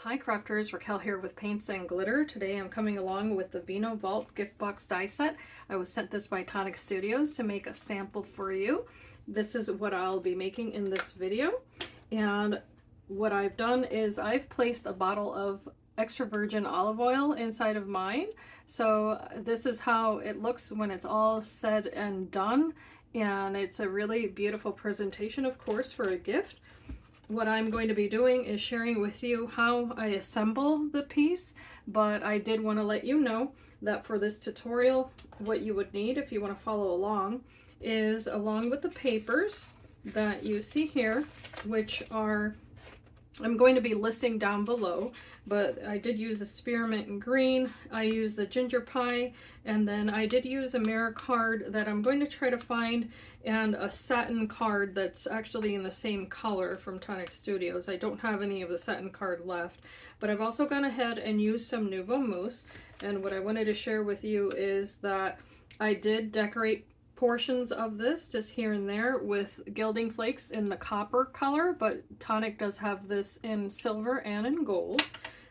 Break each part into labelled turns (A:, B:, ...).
A: Hi crafters, Raquel here with Paints and Glitter. Today I'm coming along with the Vino Vault gift box die set. I was sent this by Tonic Studios to make a sample for you. This is what I'll be making in this video. And what I've done is I've placed a bottle of extra virgin olive oil inside of mine. So this is how it looks when it's all said and done. And it's a really beautiful presentation, of course, for a gift. What I'm going to be doing is sharing with you how I assemble the piece, but I did want to let you know that for this tutorial, what you would need if you want to follow along is, along with the papers that you see here, which are, I'm going to be listing down below, but I did use a spearmint green, I used the ginger pie, and then I did use a mirror card that I'm going to try to find, and a satin card that's actually in the same color from Tonic Studios. I don't have any of the satin card left, but I've also gone ahead and used some Nuvo Mousse, and what I wanted to share with you is that I did decorate portions of this just here and there with gilding flakes in the copper color, but Tonic does have this in silver and in gold.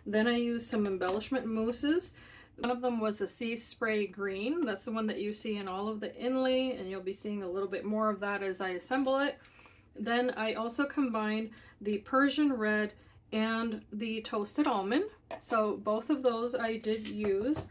A: Then I used some embellishment mousses. One of them was the Seaspray green. That's the one that you see in all of the inlay, and you'll be seeing a little bit more of that as I assemble it. Then I also combined the Persian red and the toasted almond. So both of those I did use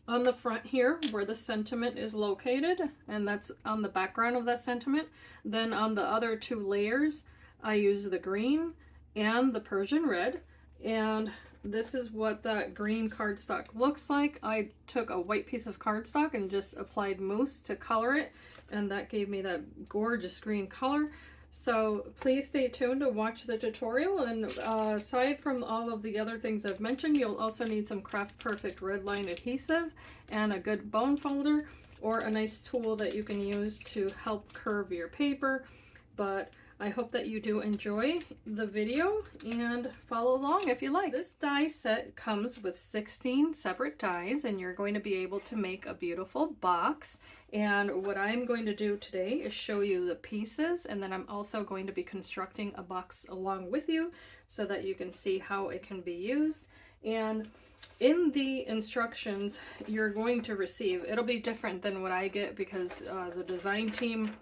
A: on the front here where the sentiment is located, and that's on the background of that sentiment. Then on the other two layers I use the green and the Persian red, and this is what that green cardstock looks like. I took a white piece of cardstock and just applied mousse to color it, and that gave me that gorgeous green color. So please stay tuned to watch the tutorial, and aside from all of the other things I've mentioned, you'll also need some Craft Perfect red line adhesive and a good bone folder, or a nice tool that you can use to help curve your paper. But I hope that you do enjoy the video and follow along if you like. This die set comes with 16 separate dies, and you're going to be able to make a beautiful box. And what I'm going to do today is show you the pieces, and then I'm also going to be constructing a box along with you so that you can see how it can be used. And in the instructions you're going to receive, it'll be different than what I get because the design team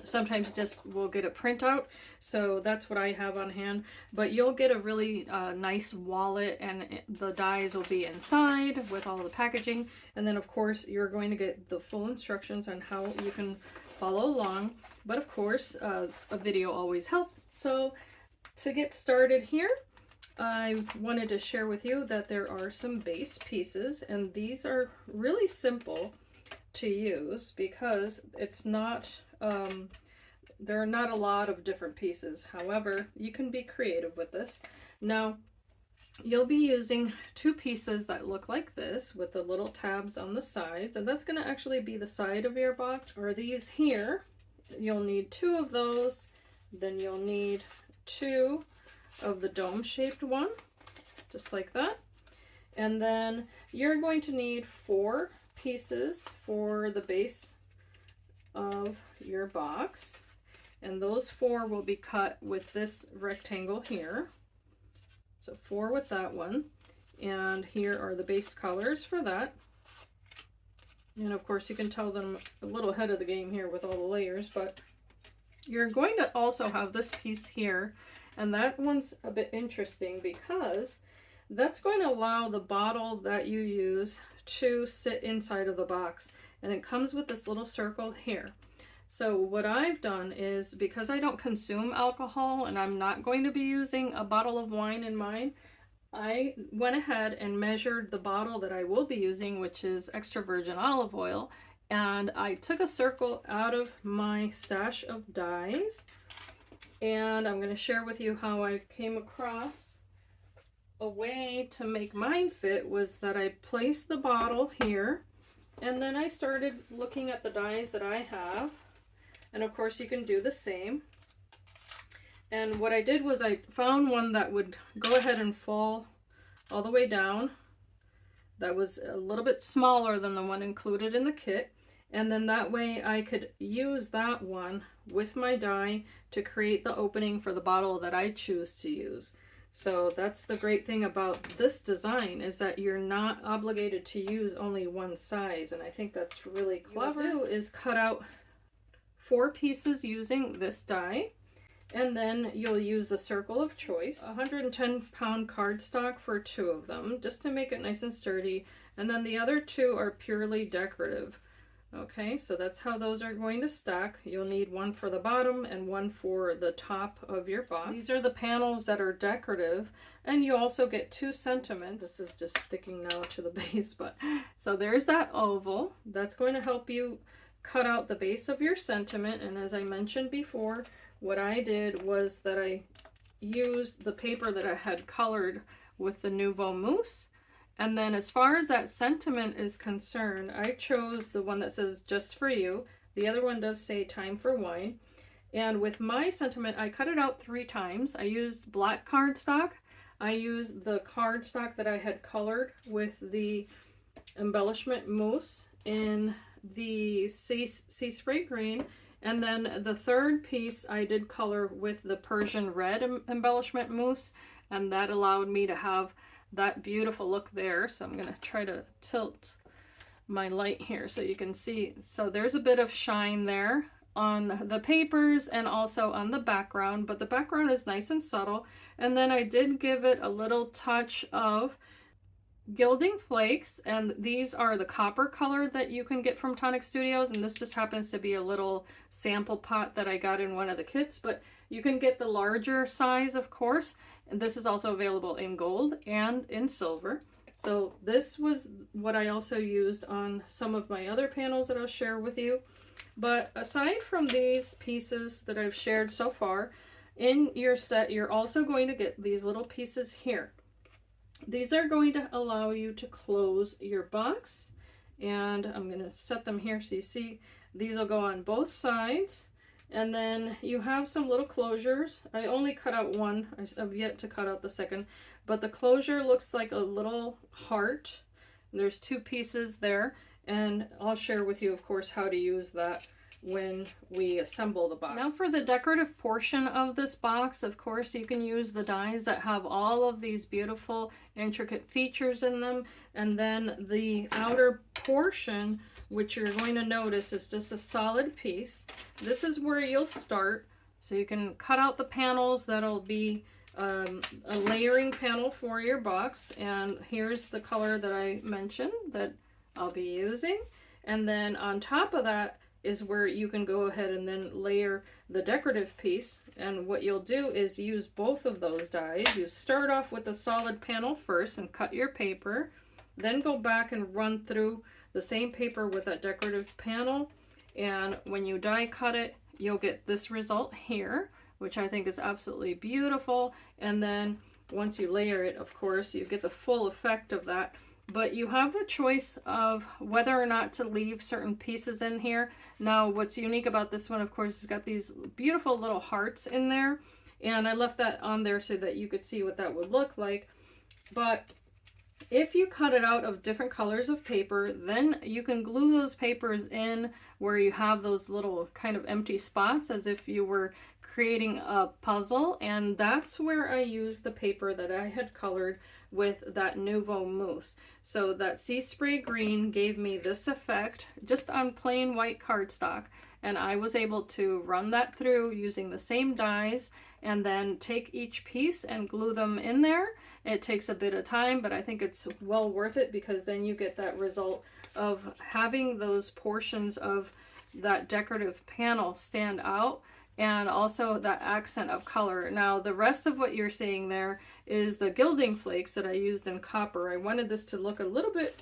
A: sometimes just will get a printout, so that's what I have on hand. But you'll get a really nice wallet, and the dies will be inside with all the packaging, and then of course you're going to get the full instructions on how you can follow along. But of course a video always helps. So to get started here, I wanted to share with you that there are some base pieces, and these are really simple to use because it's not there are not a lot of different pieces. However, you can be creative with this. Now you'll be using two pieces that look like this with the little tabs on the sides, and that's going to actually be the side of your box. Or these here, you'll need two of those. Then you'll need two of the dome shaped one, just like that. And then you're going to need 4 pieces for the base of your box, and those 4 will be cut with this rectangle here. So 4 with that one, and here are the base colors for that. And of course you can tell them a little ahead of the game here with all the layers. But you're going to also have this piece here, and that one's a bit interesting because that's going to allow the bottle that you use to sit inside of the box, and it comes with this little circle here. So what I've done is, because I don't consume alcohol and I'm not going to be using a bottle of wine in mine, I went ahead and measured the bottle that I will be using, which is extra virgin olive oil, and I took a circle out of my stash of dies, and I'm going to share with you how I came across a way to make mine fit. Was that I placed the bottle here, and then I started looking at the dies that I have, and of course you can do the same. And what I did was I found one that would go ahead and fall all the way down, that was a little bit smaller than the one included in the kit, and then that way I could use that one with my die to create the opening for the bottle that I choose to use. So that's the great thing about this design, is that you're not obligated to use only one size, and I think that's really clever. What you'll do is cut out 4 pieces using this die, and then you'll use the circle of choice, 110-pound cardstock for 2 of them, just to make it nice and sturdy, and then the other 2 are purely decorative. Okay, so that's how those are going to stack. You'll need one for the bottom and one for the top of your box. These are the panels that are decorative, and you also get 2 sentiments. This is just sticking now to the base, but so there's that oval. That's going to help you cut out the base of your sentiment, and as I mentioned before, what I did was that I used the paper that I had colored with the Nuvo Mousse. And then as far as that sentiment is concerned, I chose the one that says just for you. The other one does say time for wine. And with my sentiment, I cut it out 3 times. I used black cardstock. I used the cardstock that I had colored with the Embellishment Mousse in the Seaspray green. And then the 3rd piece I did color with the Persian red Embellishment Mousse, and that allowed me to have that beautiful look there. So I'm going to try to tilt my light here so you can see. So there's a bit of shine there on the papers and also on the background, but the background is nice and subtle. And then I did give it a little touch of gilding flakes, and these are the copper color that you can get from Tonic Studios, and this just happens to be a little sample pot that I got in one of the kits, but you can get the larger size, of course, and this is also available in gold and in silver. So this was what I also used on some of my other panels that I'll share with you. But aside from these pieces that I've shared so far, in your set you're also going to get these little pieces here. These are going to allow you to close your box, and I'm going to set them here so you see these will go on both sides, and then you have some little closures. I only cut out one. I've yet to cut out the second, but the closure looks like a little heart. There's 2 pieces there, and I'll share with you, of course, how to use that when we assemble the box. Now for the decorative portion of this box, of course, you can use the dies that have all of these beautiful intricate features in them, and then the outer portion, which you're going to notice is just a solid piece. This is where you'll start, so you can cut out the panels that'll be a layering panel for your box, and here's the color that I mentioned that I'll be using, and then on top of that is where you can go ahead and then layer the decorative piece. And what you'll do is use both of those dies. You start off with a solid panel first and cut your paper, then go back and run through the same paper with that decorative panel, and when you die cut it, you'll get this result here, which I think is absolutely beautiful. And then once you layer it, of course, you get the full effect of that. But you have a choice of whether or not to leave certain pieces in here. Now, what's unique about this one, of course, it's got these beautiful little hearts in there, and I left that on there so that you could see what that would look like. But if you cut it out of different colors of paper, then you can glue those papers in where you have those little kind of empty spots as if you were creating a puzzle, and that's where I used the paper that I had colored with that Nuvo Mousse. So that Seaspray green gave me this effect just on plain white cardstock, and I was able to run that through using the same dies and then take each piece and glue them in there. It takes a bit of time, but I think it's well worth it, because then you get that result of having those portions of that decorative panel stand out, and also that accent of color. Now, the rest of what you're seeing there is the gilding flakes that I used in copper. I wanted this to look a little bit,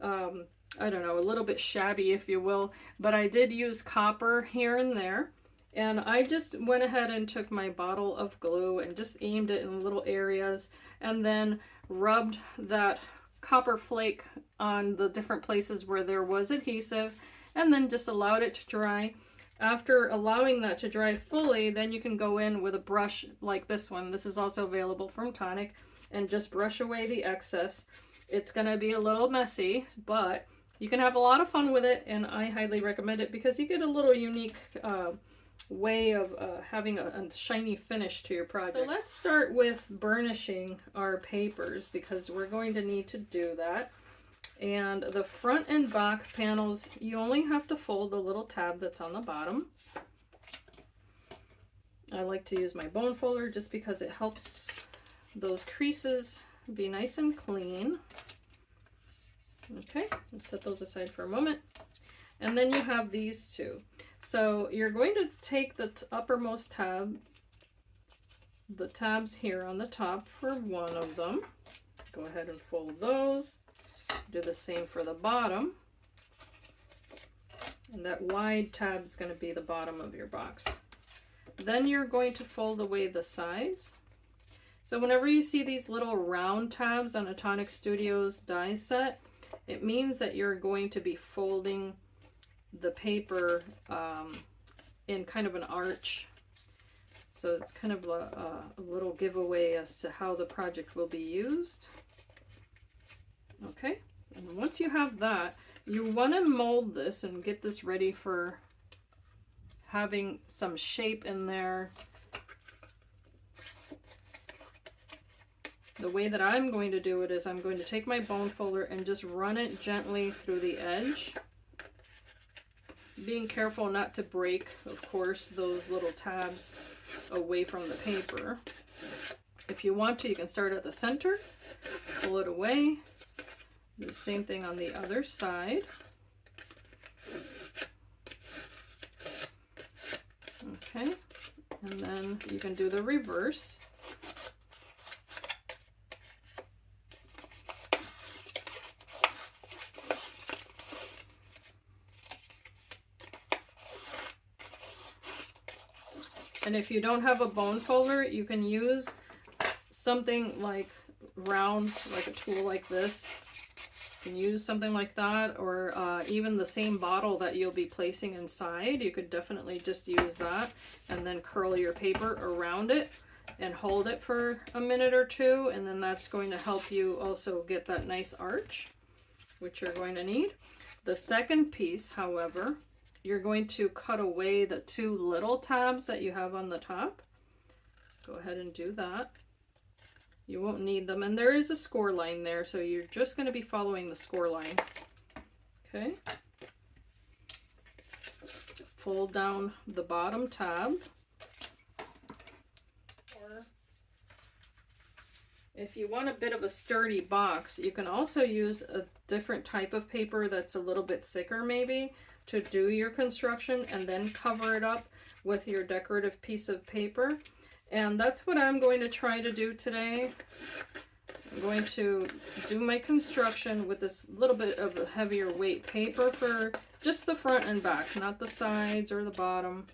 A: I don't know, a little bit shabby, if you will, but I did use copper here and there. And I just went ahead and took my bottle of glue and just aimed it in little areas, and then rubbed that copper flake on the different places where there was adhesive, and then just allowed it to dry. After allowing that to dry fully, then you can go in with a brush like this one. This is also available from Tonic, and just brush away the excess. It's going to be a little messy, but you can have a lot of fun with it, and I highly recommend it because you get a little unique way of having a shiny finish to your project. So let's start with burnishing our papers because we're going to need to do that. And the front and back panels, you only have to fold the little tab that's on the bottom. I like to use my bone folder just because it helps those creases be nice and clean. Okay, let's set those aside for a moment. And then you have these two. So you're going to take the uppermost tab, the tabs here on the top for one of them. Go ahead and fold those. Do the same for the bottom. And that wide tab is going to be the bottom of your box. Then you're going to fold away the sides. So whenever you see these little round tabs on a Tonic Studios die set, it means that you're going to be folding the paper in kind of an arch. So it's kind of a little giveaway as to how the project will be used. Okay, and once you have that, you want to mold this and get this ready for having some shape in there. The way that I'm going to do it is I'm going to take my bone folder and just run it gently through the edge. Being careful not to break, of course, those little tabs away from the paper. If you want to, you can start at the center, pull it away. Do the same thing on the other side. Okay, and then you can do the reverse. And if you don't have a bone folder, you can use something like round, like a tool like this. You can use something like that, or even the same bottle that you'll be placing inside. You could definitely just use that and then curl your paper around it and hold it for a minute or two, and then that's going to help you also get that nice arch, which you're going to need. The second piece, however, you're going to cut away the two little tabs that you have on the top. So go ahead and do that. You won't need them, and there is a score line there, so you're just going to be following the score line. Okay. Fold down the bottom tab. Or if you want a bit of a sturdy box, you can also use a different type of paper that's a little bit thicker maybe to do your construction, and then cover it up with your decorative piece of paper. And that's what I'm going to try to do today. I'm going to do my construction with this little bit of a heavier weight paper for just the front and back, not the sides or the bottom.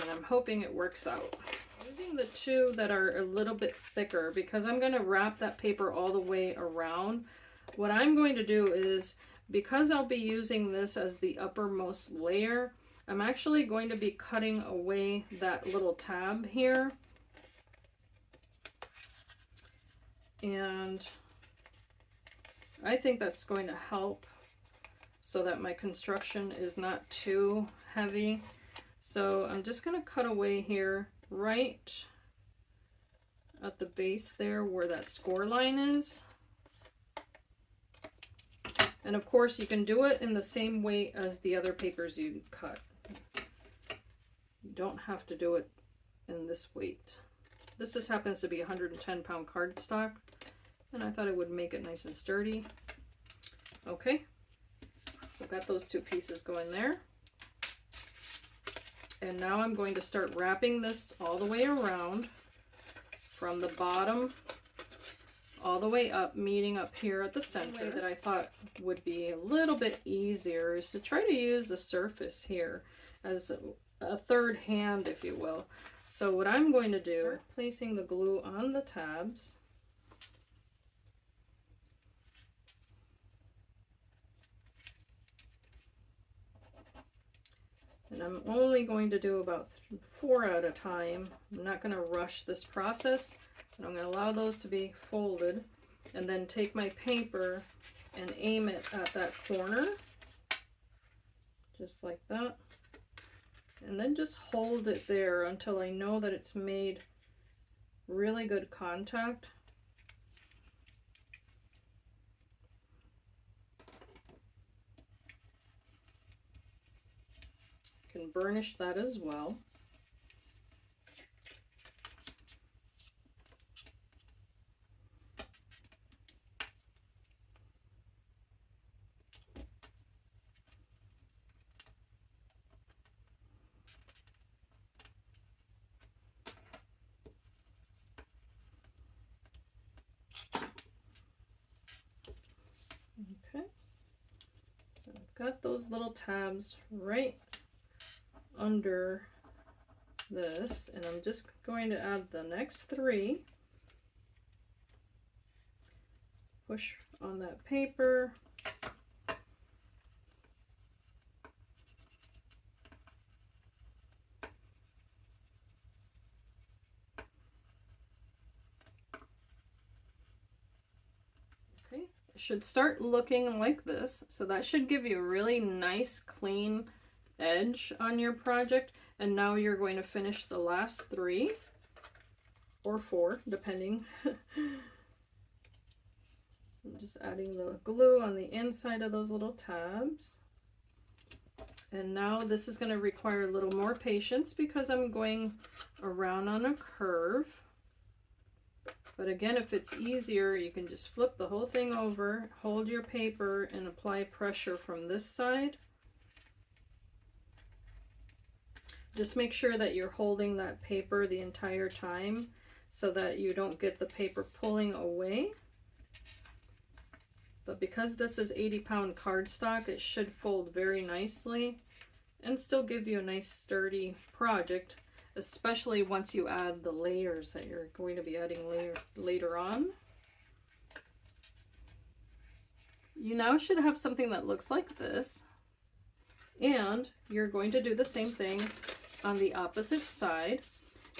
A: And I'm hoping it works out. I'm using the two that are a little bit thicker because I'm going to wrap that paper all the way around. What I'm going to do is, because I'll be using this as the uppermost layer, I'm actually going to be cutting away that little tab here. And I think that's going to help so that my construction is not too heavy. So I'm just going to cut away here right at the base there where that score line is. And of course you can do it in the same way as the other papers you cut. You don't have to do it in this weight. This just happens to be 110-pound cardstock, and I thought it would make it nice and sturdy. Okay, so I've got those two pieces going there. And now I'm going to start wrapping this all the way around from the bottom all the way up, meeting up here at the center. The way that I thought would be a little bit easier is to try to use the surface here as a third hand, if you will. So what I'm going to do, start placing the glue on the tabs. And I'm only going to do about 4 at a time. I'm not going to rush this process, but I'm going to allow those to be folded and then take my paper and aim it at that corner. just like that. And then just hold it there until I know that it's made really good contact. You can burnish that as well. Okay, so I've got those little tabs right under this, and I'm just going to add the next 3. Push on that paper. Okay, it should start looking like this, so that should give you a really nice clean edge on your project. And now you're going to finish the last 3 or 4 depending. So I'm just adding the glue on the inside of those little tabs. And now this is going to require a little more patience because I'm going around on a curve. But again, if it's easier, you can just flip the whole thing over, hold your paper, and apply pressure from this side. Just make sure that you're holding that paper the entire time so that you don't get the paper pulling away. But because this is 80-pound cardstock, it should fold very nicely and still give you a nice sturdy project, especially once you add the layers that you're going to be adding later on. You now should have something that looks like this, and you're going to do the same thing on the opposite side.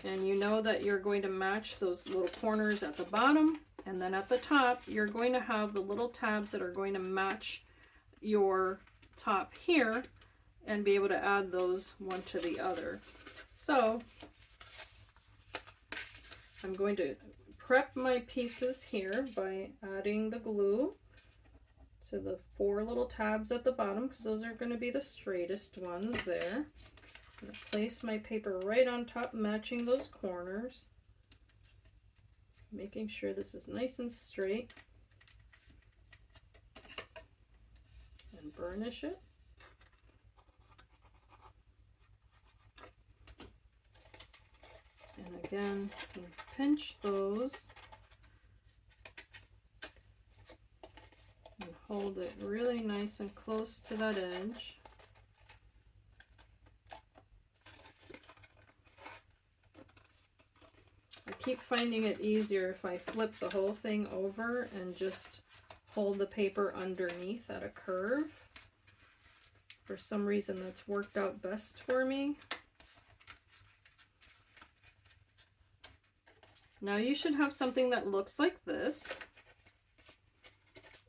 A: And you know that you're going to match those little corners at the bottom, and then at the top you're going to have the little tabs that are going to match your top here and be able to add those one to the other. So I'm going to prep my pieces here by adding the glue to the 4 little tabs at the bottom, because those are going to be the straightest ones there. I'm going to place my paper right on top, matching those corners, making sure this is nice and straight, and burnish it. And again, you can pinch those and hold it really nice and close to that edge. I keep finding it easier if I flip the whole thing over and just hold the paper underneath at a curve. For some reason that's worked out best for me. Now you should have something that looks like this,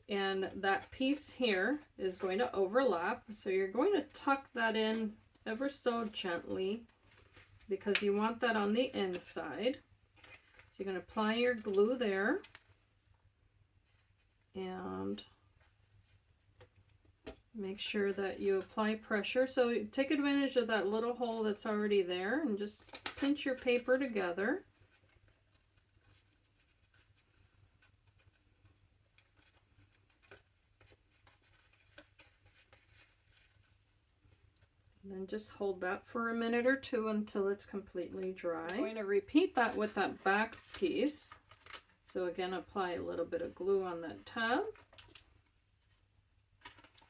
A: and that piece here is going to overlap, so you're going to tuck that in ever so gently because you want that on the inside. So you're going to apply your glue there and make sure that you apply pressure. So take advantage of that little hole that's already there and just pinch your paper together. And then just hold that for a minute or 2 until it's completely dry. I'm going to repeat that with that back piece. So again, apply a little bit of glue on that tab.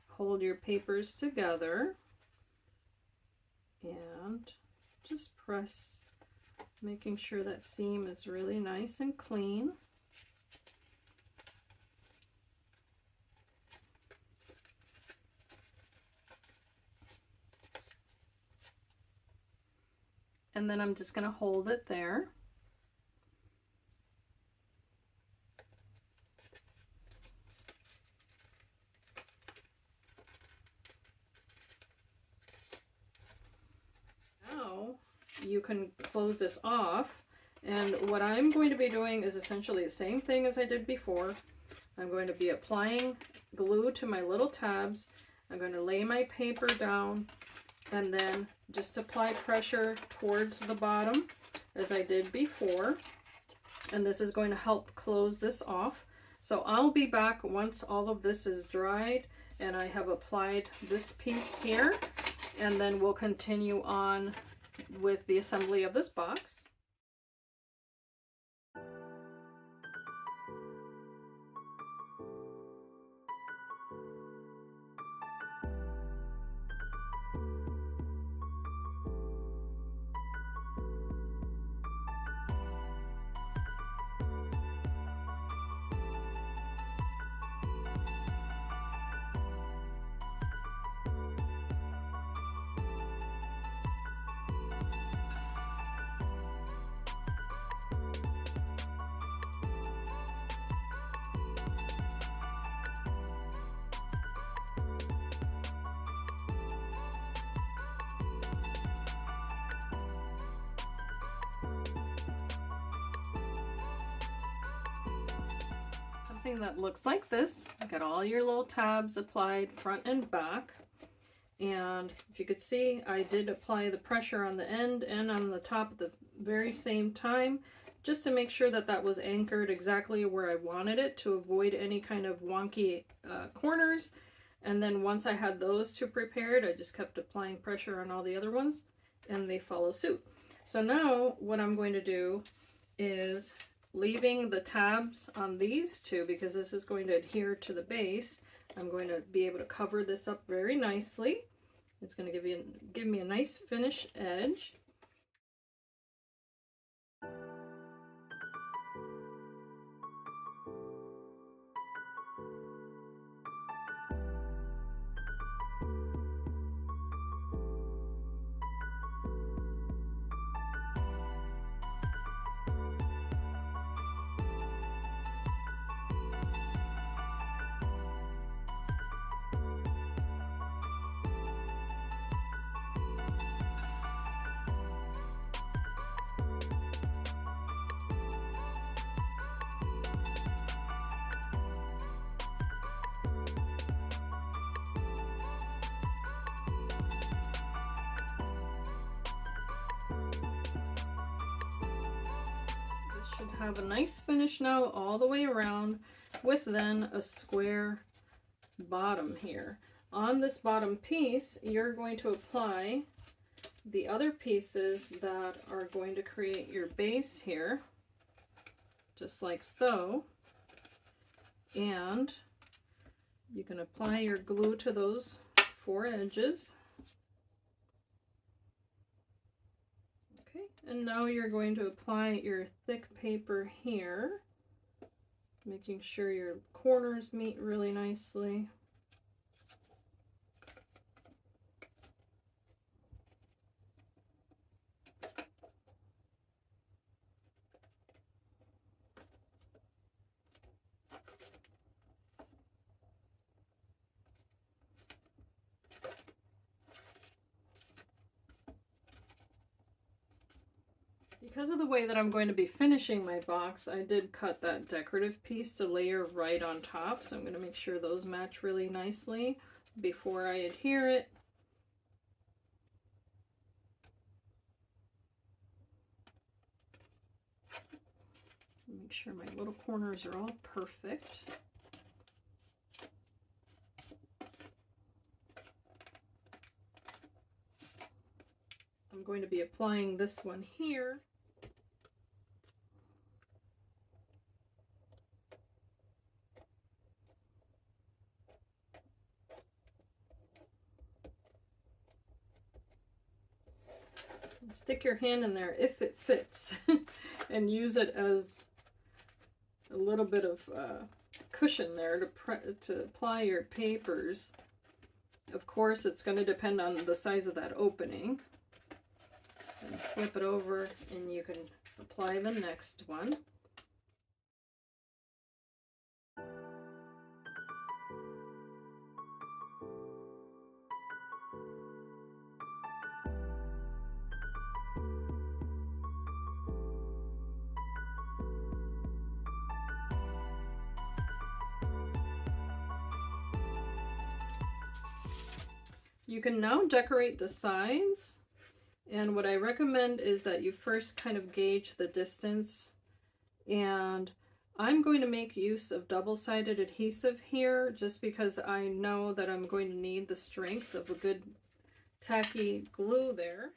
A: Hold your papers together and just press, making sure that seam is really nice and clean. And then I'm just going to hold it there. you can close this off. And what I'm going to be doing is essentially the same thing as I did before. I'm going to be applying glue to my little tabs. I'm going to lay my paper down and then just apply pressure towards the bottom as I did before. And this is going to help close this off. So I'll be back once all of this is dried and I have applied this piece here, and then we'll continue on with the assembly of this box. Something that looks like this. You got all your little tabs applied front and back, and if you could see, I did apply the pressure on the end and on the top at the very same time, just to make sure that that was anchored exactly where I wanted it, to avoid any kind of wonky corners. And then once I had those two prepared, I just kept applying pressure on all the other ones and they follow suit. So now what I'm going to do is, leaving the tabs on these two because this is going to adhere to the base, I'm going to be able to cover this up very nicely. It's going to give me a nice finish edge. Should have a nice finish now all the way around, with then a square bottom here. On this bottom piece, you're going to apply the other pieces that are going to create your base here, just like so. And you can apply your glue to those four edges. And now you're going to apply your thick paper here, making sure your corners meet really nicely. Because of the way that I'm going to be finishing my box, I did cut that decorative piece to layer right on top, so I'm going to make sure those match really nicely before I adhere it. Make sure my little corners are all perfect. I'm going to be applying this one here. Stick your hand in there if it fits and use it as a little bit of cushion there to apply your papers. Of course, it's going to depend on the size of that opening. And flip it over and you can apply the next one. You can now decorate the sides, and what I recommend is that you first kind of gauge the distance, and I'm going to make use of double-sided adhesive here just because I know that I'm going to need the strength of a good tacky glue there.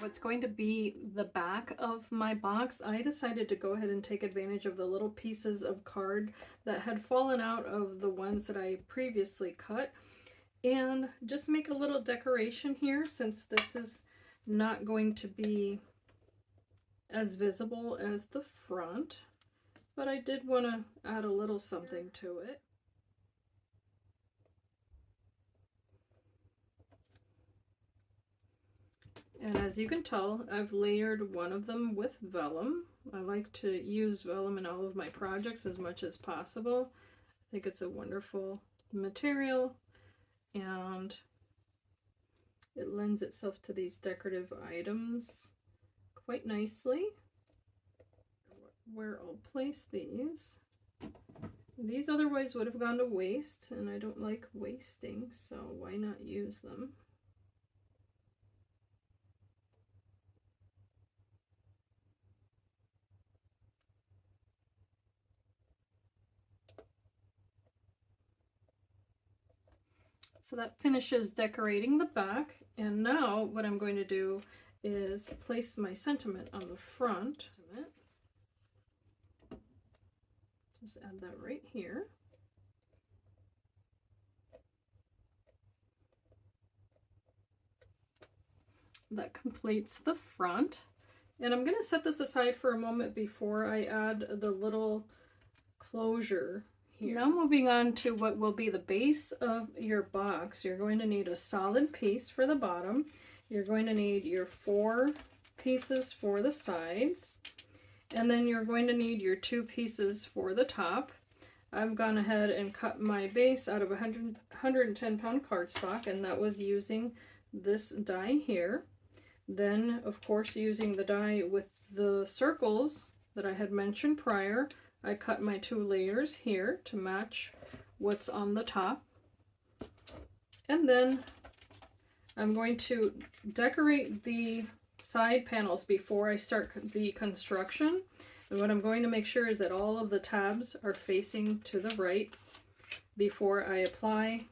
A: What's going to be the back of my box, I decided to go ahead and take advantage of the little pieces of card that had fallen out of the ones that I previously cut, and just make a little decoration here since this is not going to be as visible as the front, but I did want to add a little something to it. And as you can tell, I've layered one of them with vellum. I like to use vellum in all of my projects as much as possible. I think it's a wonderful material and it lends itself to these decorative items quite nicely. Where I'll place these. These otherwise would have gone to waste, and I don't like wasting, so why not use them? So that finishes decorating the back, and now what I'm going to do is place my sentiment on the front. Just add that right here. That completes the front. And I'm going to set this aside for a moment before I add the little closure here. Now moving on to what will be the base of your box. You're going to need a solid piece for the bottom. You're going to need your 4 pieces for the sides. And then you're going to need your 2 pieces for the top. I've gone ahead and cut my base out of 110 pound cardstock, and that was using this die here. Then, of course, using the die with the circles that I had mentioned prior, I cut my 2 layers here to match what's on the top. And then I'm going to decorate the side panels before I start the construction. And what I'm going to make sure is that all of the tabs are facing to the right before I apply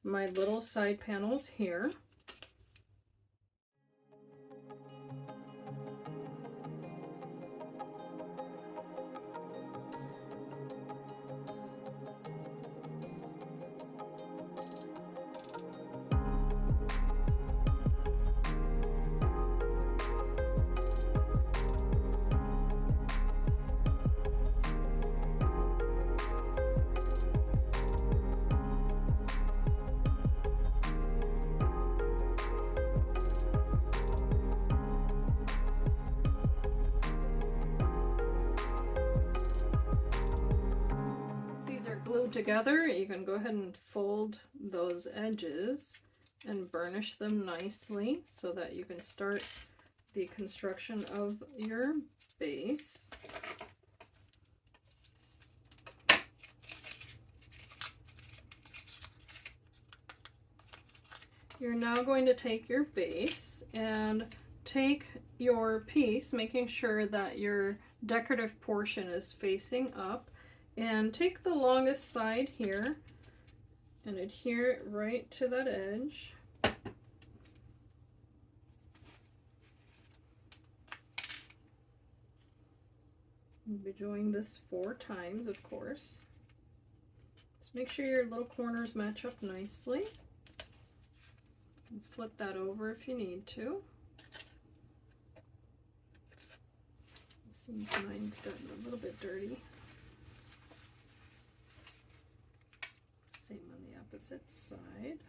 A: my little side panels here. glued together, you can go ahead and fold those edges and burnish them nicely so that you can start the construction of your base. You're now going to take your base and take your piece, making sure that your decorative portion is facing up, and take the longest side here and adhere it right to that edge. You'll be doing this 4 times, of course. Just make sure your little corners match up nicely. And flip that over if you need to. It seems mine's gotten a little bit dirty. Same on the opposite side.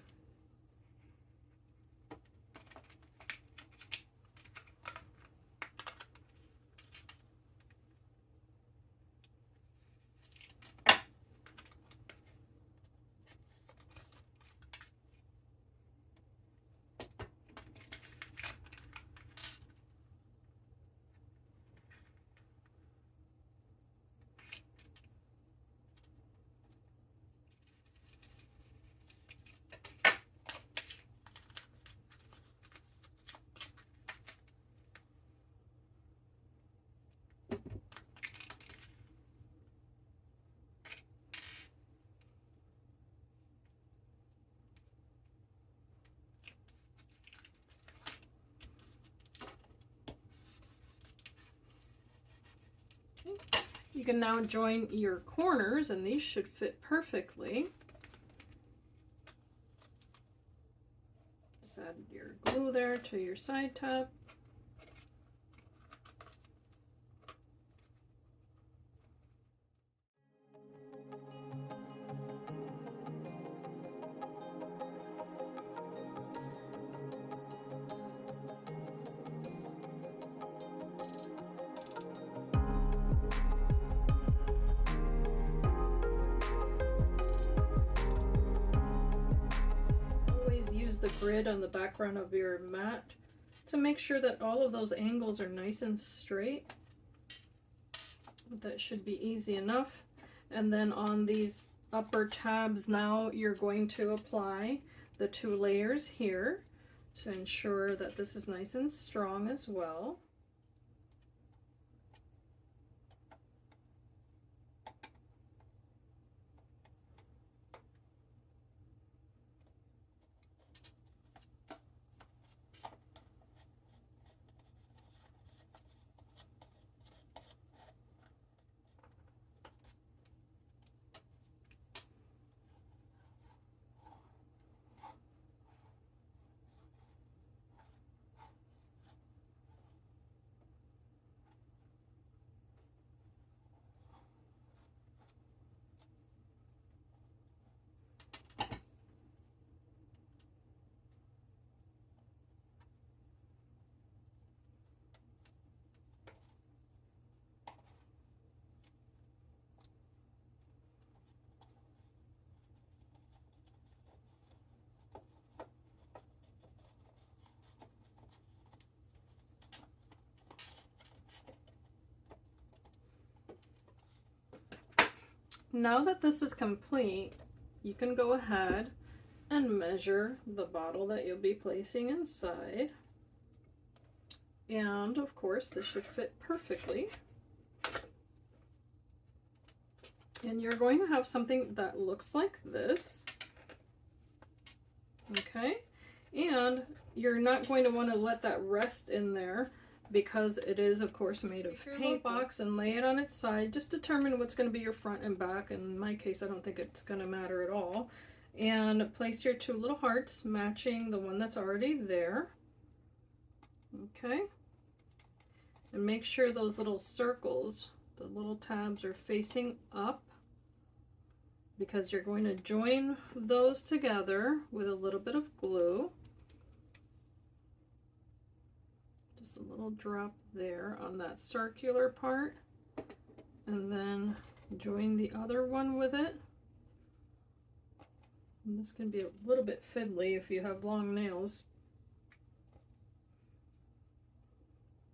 A: You can now join your corners, and these should fit perfectly. Just add your glue there to your side tab. The grid on the background of your mat to make sure that all of those angles are nice and straight. That should be easy enough. And then on these upper tabs now you're going to apply the 2 layers here to ensure that this is nice and strong as well. Now that this is complete, you can go ahead and measure the bottle that you'll be placing inside. And of course, this should fit perfectly. And you're going to have something that looks like this. Okay? And you're not going to want to let that rest in there, because it is of course made of paint box, and lay it on its side. Just determine what's going to be your front and back. In my case, I don't think it's going to matter at all. And place your 2 little hearts matching the one that's already there. Okay, and make sure those little circles, the little tabs, are facing up, because you're going to join those together with a little bit of glue. Just a little drop there on that circular part, and then join the other one with it. And this can be a little bit fiddly if you have long nails.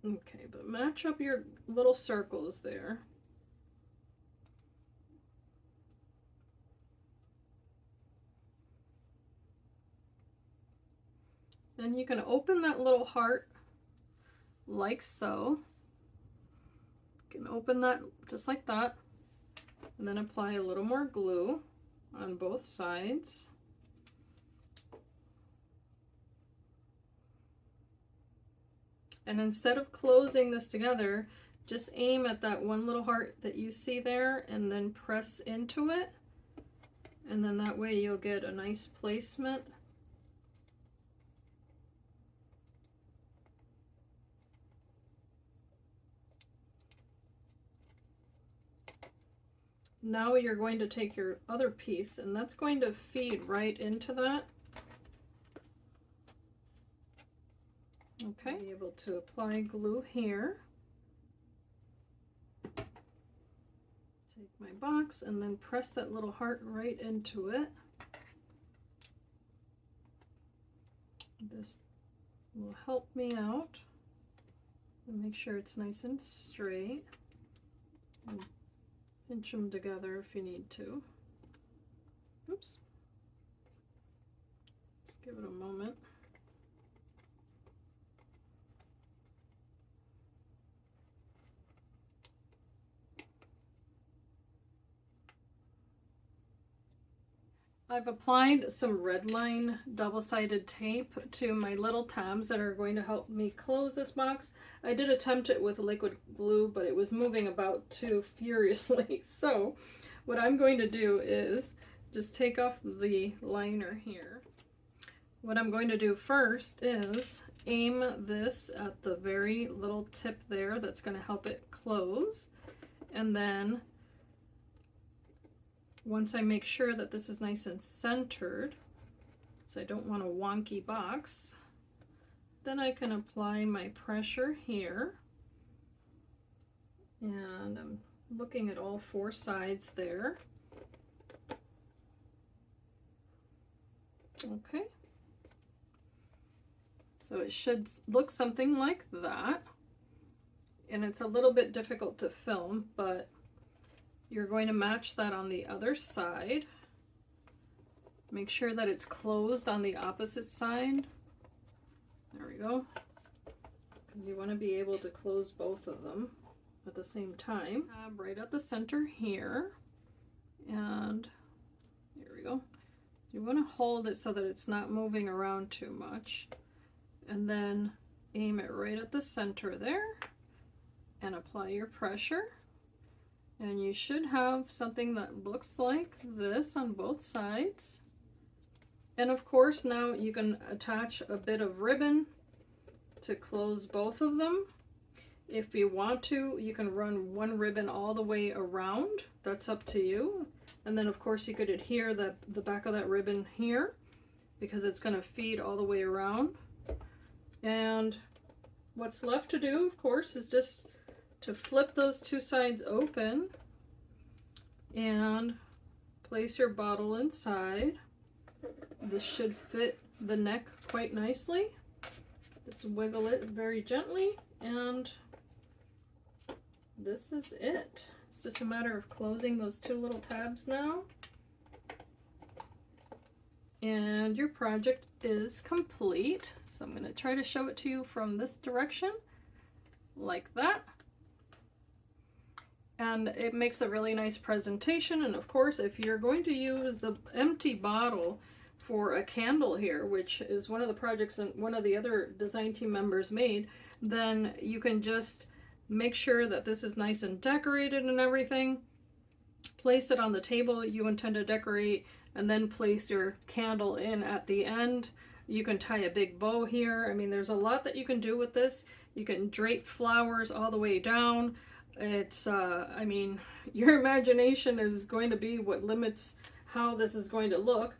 A: Okay, but match up your little circles there. Then you can open that little heart like so. You can open that just like that, and then apply a little more glue on both sides. And instead of closing this together, just aim at that one little heart that you see there and then press into it. And then that way you'll get a nice placement. Now you're going to take your other piece, and that's going to feed right into that. Okay, be able to apply glue here. Take my box and then press that little heart right into it. This will help me out and make sure it's nice and straight. And pinch them together if you need to. Oops. Let's give it a moment. I've applied some red line double-sided tape to my little tabs that are going to help me close this box. I did attempt it with liquid glue, but it was moving about too furiously. So what I'm going to do is just take off the liner here. What I'm going to do first is aim this at the very little tip there that's going to help it close, and then once I make sure that this is nice and centered, so I don't want a wonky box, then I can apply my pressure here. And I'm looking at all four sides there. Okay. So it should look something like that. And it's a little bit difficult to film, but you're going to match that on the other side. Make sure that it's closed on the opposite side. There we go. Because you want to be able to close both of them at the same time. Right at the center here. And there we go. You want to hold it so that it's not moving around too much. And then aim it right at the center there and apply your pressure. And you should have something that looks like this on both sides. And of course, now you can attach a bit of ribbon to close both of them. If you want to, you can run one ribbon all the way around. That's up to you. And then of course you could adhere the back of that ribbon here, because it's going to feed all the way around. And what's left to do, of course, is just to flip those two sides open and place your bottle inside. This should fit the neck quite nicely. Just wiggle it very gently, and this is it. It's just a matter of closing those two little tabs now. And your project is complete. So I'm going to try to show it to you from this direction, like that. And it makes a really nice presentation. And of course, if you're going to use the empty bottle for a candle here, which is one of the projects that one of the other design team members made, then you can just make sure that this is nice and decorated and everything. Place it on the table you intend to decorate, and then place your candle in at the end. You can tie a big bow here. I mean, there's a lot that you can do with this. You can drape flowers all the way down. It's, I mean, your imagination is going to be what limits how this is going to look.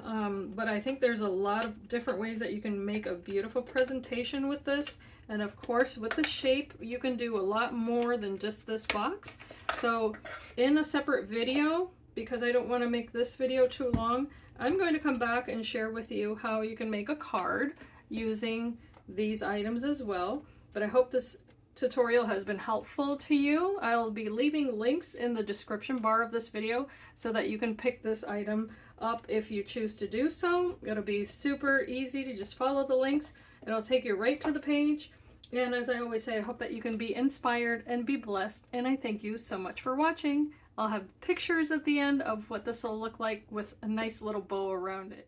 A: But I think there's a lot of different ways that you can make a beautiful presentation with this. And of course, with the shape, you can do a lot more than just this box. So in a separate video, because I don't want to make this video too long, I'm going to come back and share with you how you can make a card using these items as well. But I hope this tutorial has been helpful to you. I'll be leaving links in the description bar of this video so that you can pick this item up if you choose to do so. It'll be super easy to just follow the links. It'll take you right to the page. And as I always say, I hope that you can be inspired and be blessed. And I thank you so much for watching. I'll have pictures at the end of what this will look like with a nice little bow around it.